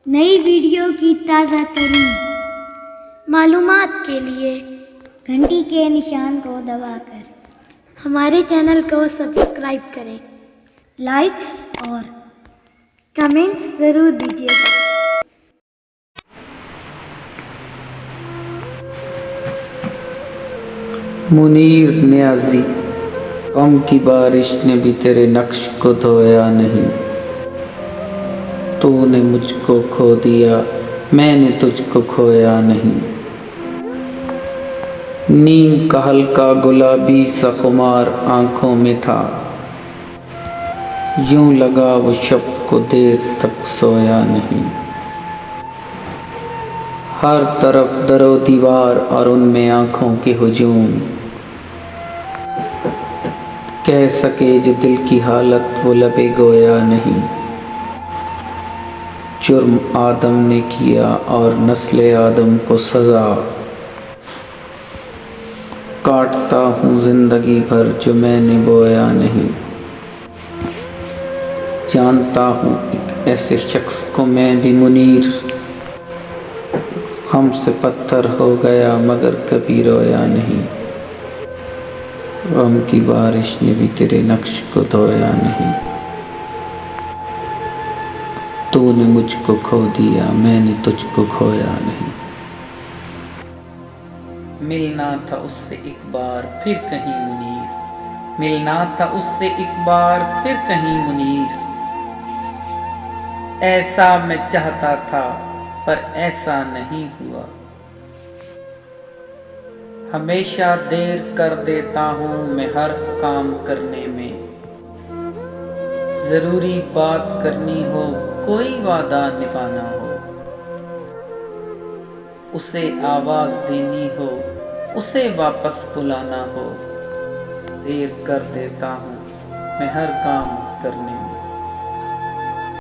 نئی ویڈیو کی تازہ ترین معلومات کے لیے گھنٹی کے نشان کو دبا کر ہمارے چینل کو سبسکرائب کریں، لائکس اور کمنٹس ضرور دیجیے گا۔ منیر نیازی، غم کی بارش نے بھی تیرے نقش کو دھویا نہیں، تو نے مجھ کو کھو دیا، میں نے تجھ کو کھویا نہیں۔ نیند کا ہلکا گلابی سا خمار آنکھوں میں تھا، یوں لگا وہ شب کو دیر تک سویا نہیں۔ ہر طرف در و دیوار اور ان میں آنکھوں کے ہجوم، کہہ سکے جو دل کی حالت وہ لبِ گویا نہیں۔ جرم آدم نے کیا اور نسل آدم کو سزا، کاٹتا ہوں زندگی بھر جو میں نے بویا نہیں۔ جانتا ہوں ایک ایسے شخص کو میں بھی منیر، غم سے پتھر ہو گیا مگر کبھی رویا نہیں۔ غم کی بارش نے بھی تیرے نقش کو دھویا نہیں، تو نے مجھ کو کھو دیا، میں نے تجھ کو کھویا نہیں۔ ملنا تھا اس سے ایک بار پھر کہیں منیر، ملنا تھا اس سے ایک بار پھر کہیں منیر۔ ایسا میں چاہتا تھا پر ایسا نہیں ہوا، ہمیشہ دیر کر دیتا ہوں میں ہر کام کرنے میں۔ ضروری بات کرنی ہو، کوئی وعدہ نبھانا ہو، اسے آواز دینی ہو، اسے واپس بلانا ہو، دیر کر دیتا ہوں میں ہر کام کرنے میں۔